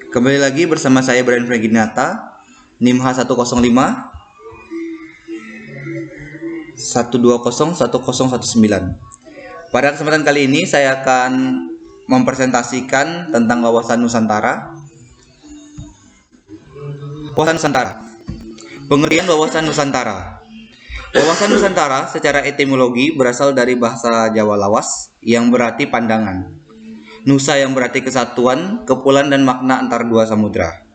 Kembali lagi bersama saya Brian Fraginata, NIM H105 1201019. Pada kesempatan kali ini saya akan mempresentasikan tentang wawasan Nusantara. Wawasan Nusantara. Pengertian wawasan Nusantara. Wawasan Nusantara secara etimologi berasal dari bahasa Jawa lawas yang berarti pandangan. Nusa yang berarti kesatuan, kepulauan dan makna antara dua samudra.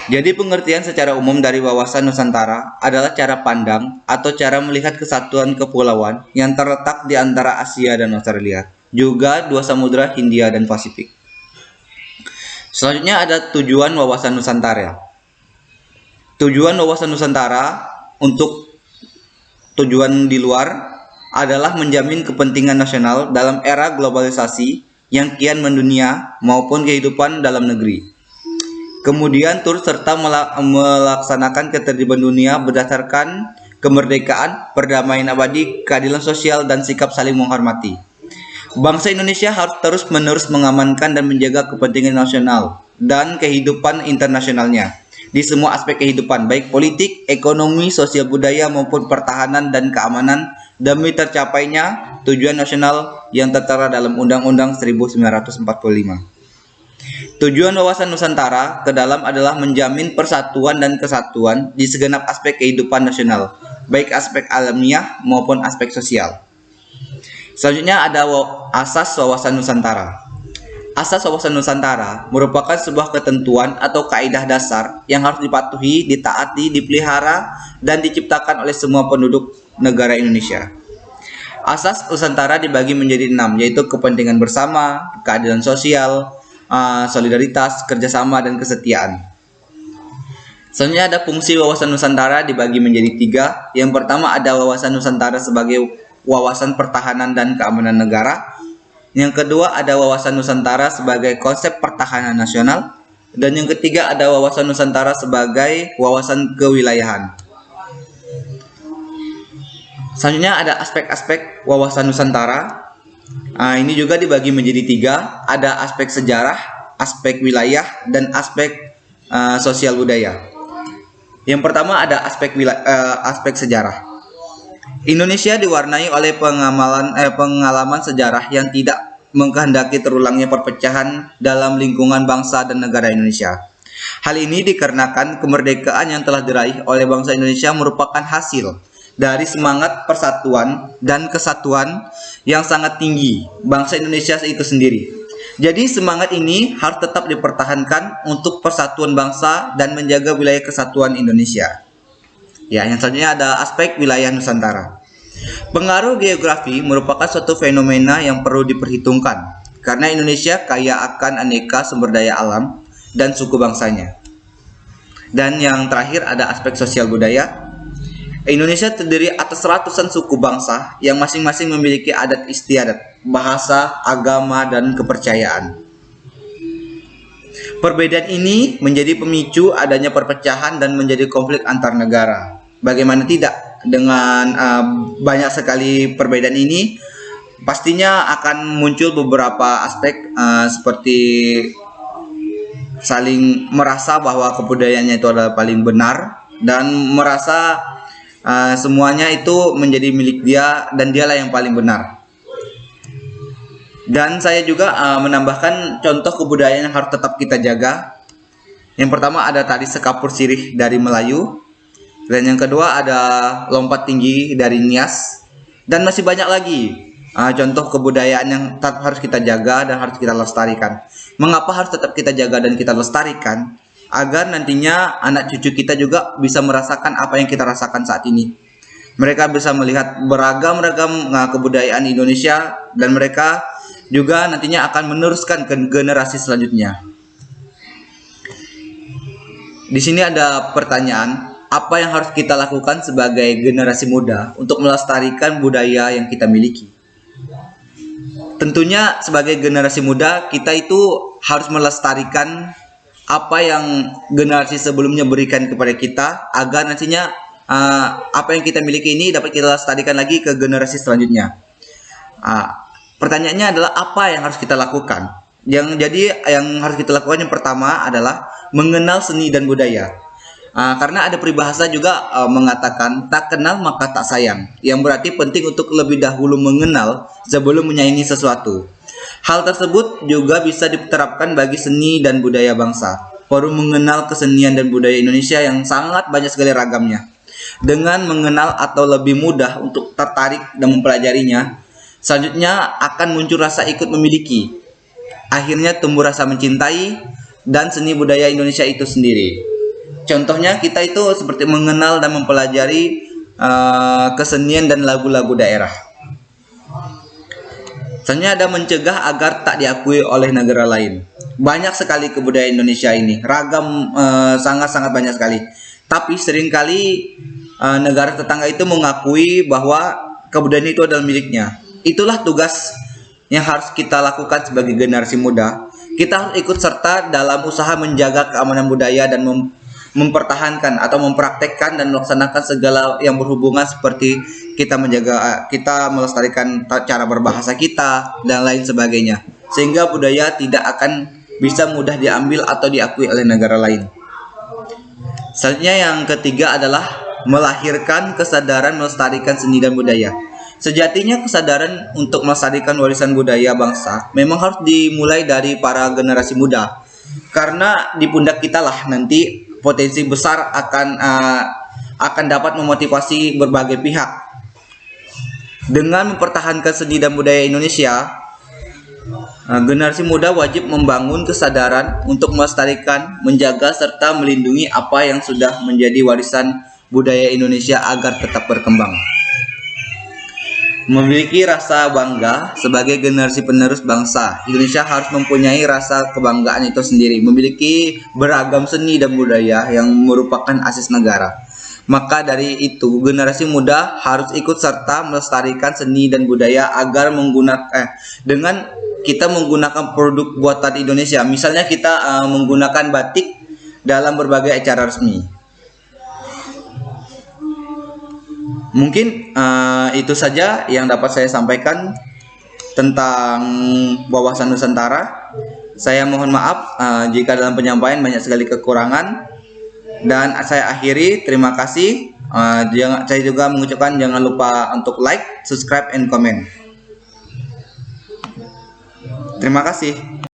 Jadi pengertian secara umum dari wawasan Nusantara adalah cara pandang atau cara melihat kesatuan kepulauan yang terletak di antara Asia dan Australia, juga dua samudra Hindia dan Pasifik. Selanjutnya ada tujuan wawasan Nusantara. Tujuan wawasan Nusantara untuk tujuan di luar adalah menjamin kepentingan nasional dalam era globalisasi yang kian mendunia maupun kehidupan dalam negeri. Kemudian turut serta melaksanakan ketertiban dunia berdasarkan kemerdekaan, perdamaian abadi, keadilan sosial, dan sikap saling menghormati. Bangsa Indonesia harus terus-menerus mengamankan dan menjaga kepentingan nasional dan kehidupan internasionalnya di semua aspek kehidupan, baik politik, ekonomi, sosial budaya maupun pertahanan dan keamanan, demi tercapainya tujuan nasional yang tertera dalam Undang-Undang 1945. Tujuan wawasan Nusantara ke dalam adalah menjamin persatuan dan kesatuan di segenap aspek kehidupan nasional, baik aspek alamiah maupun aspek sosial. Selanjutnya ada asas wawasan Nusantara. Asas wawasan Nusantara merupakan sebuah ketentuan atau kaidah dasar yang harus dipatuhi, ditaati, dipelihara, dan diciptakan oleh semua penduduk negara Indonesia. Asas Nusantara dibagi menjadi 6, yaitu kepentingan bersama, keadilan sosial, solidaritas, kerjasama, dan kesetiaan. Selanjutnya ada fungsi wawasan Nusantara dibagi menjadi 3. Yang pertama ada wawasan Nusantara sebagai wawasan pertahanan dan keamanan negara. Yang kedua ada wawasan Nusantara sebagai konsep pertahanan nasional. Dan yang ketiga ada wawasan Nusantara sebagai wawasan kewilayahan. Selanjutnya ada aspek-aspek wawasan Nusantara. Ini juga dibagi menjadi 3. Ada aspek sejarah, aspek wilayah, dan aspek sosial budaya. Yang pertama ada aspek sejarah. Indonesia diwarnai oleh pengalaman sejarah yang tidak mengkehendaki terulangnya perpecahan dalam lingkungan bangsa dan negara Indonesia. Hal ini dikarenakan kemerdekaan yang telah diraih oleh bangsa Indonesia merupakan hasil dari semangat persatuan dan kesatuan yang sangat tinggi bangsa Indonesia itu sendiri. Jadi semangat ini harus tetap dipertahankan untuk persatuan bangsa dan menjaga wilayah kesatuan Indonesia. Ya, yang selanjutnya ada aspek wilayah Nusantara. Pengaruh geografi merupakan suatu fenomena yang perlu diperhitungkan karena Indonesia kaya akan aneka sumber daya alam dan suku bangsanya. Dan yang terakhir ada aspek sosial budaya. Indonesia terdiri atas ratusan suku bangsa yang masing-masing memiliki adat istiadat, bahasa, agama, dan kepercayaan. Perbedaan ini menjadi pemicu adanya perpecahan dan menjadi konflik antar negara. Bagaimana tidak, dengan banyak sekali perbedaan ini, pastinya akan muncul beberapa aspek seperti saling merasa bahwa kebudayaannya itu adalah paling benar dan merasa semuanya itu menjadi milik dia dan dialah yang paling benar. Dan saya juga menambahkan contoh kebudayaan yang harus tetap kita jaga. Yang pertama ada tari sekapur sirih dari Melayu. Dan yang kedua ada lompat tinggi dari Nias. Dan masih banyak lagi contoh kebudayaan yang tetap harus kita jaga dan harus kita lestarikan. Mengapa harus tetap kita jaga dan kita lestarikan? Agar nantinya anak cucu kita juga bisa merasakan apa yang kita rasakan saat ini. Mereka bisa melihat beragam-ragam kebudayaan Indonesia dan mereka juga nantinya akan meneruskan ke generasi selanjutnya. Di sini ada pertanyaan, apa yang harus kita lakukan sebagai generasi muda untuk melestarikan budaya yang kita miliki? Tentunya sebagai generasi muda kita itu harus melestarikan apa yang generasi sebelumnya berikan kepada kita agar nantinya apa yang kita miliki ini dapat kita lestarikan lagi ke generasi selanjutnya. Pertanyaannya adalah apa yang harus kita lakukan Yang harus kita lakukan yang pertama adalah mengenal seni dan budaya. Karena ada peribahasa juga mengatakan tak kenal maka tak sayang, yang berarti penting untuk lebih dahulu mengenal sebelum menyayangi sesuatu. Hal tersebut juga bisa diterapkan bagi seni dan budaya bangsa. Perlu mengenal kesenian dan budaya Indonesia yang sangat banyak sekali ragamnya. Dengan mengenal atau lebih mudah untuk tertarik dan mempelajarinya, selanjutnya akan muncul rasa ikut memiliki. Akhirnya tumbuh rasa mencintai dan seni budaya Indonesia itu sendiri. Contohnya kita itu seperti mengenal dan mempelajari kesenian dan lagu-lagu daerah. Selanjutnya ada mencegah agar tak diakui oleh negara lain. Banyak sekali kebudayaan Indonesia ini, ragam, sangat-sangat banyak sekali. Tapi seringkali negara tetangga itu mengakui bahwa kebudayaan itu adalah miliknya. Itulah tugas yang harus kita lakukan sebagai generasi muda. Kita harus ikut serta dalam usaha menjaga keamanan budaya dan mempertahankan atau mempraktekkan dan melaksanakan segala yang berhubungan seperti kita melestarikan cara berbahasa kita dan lain sebagainya, sehingga budaya tidak akan bisa mudah diambil atau diakui oleh negara lain. Selanjutnya yang ketiga adalah melahirkan kesadaran melestarikan seni dan budaya. Sejatinya kesadaran untuk melestarikan warisan budaya bangsa memang harus dimulai dari para generasi muda, karena di pundak kita lah nanti potensi besar akan dapat memotivasi berbagai pihak. Dengan mempertahankan seni dan budaya Indonesia, generasi muda wajib membangun kesadaran untuk melestarikan, menjaga serta melindungi apa yang sudah menjadi warisan budaya Indonesia agar tetap berkembang. Memiliki rasa bangga sebagai generasi penerus bangsa, Indonesia harus mempunyai rasa kebanggaan itu sendiri, memiliki beragam seni dan budaya yang merupakan asis negara. Maka dari itu, generasi muda harus ikut serta melestarikan seni dan budaya agar dengan kita menggunakan produk buatan Indonesia. Misalnya kita menggunakan batik dalam berbagai acara resmi. Mungkin itu saja yang dapat saya sampaikan tentang wawasan Nusantara. Saya mohon maaf jika dalam penyampaian banyak sekali kekurangan, dan saya akhiri. Terima kasih. Saya juga mengucapkan jangan lupa untuk like, subscribe, and comment. Terima kasih.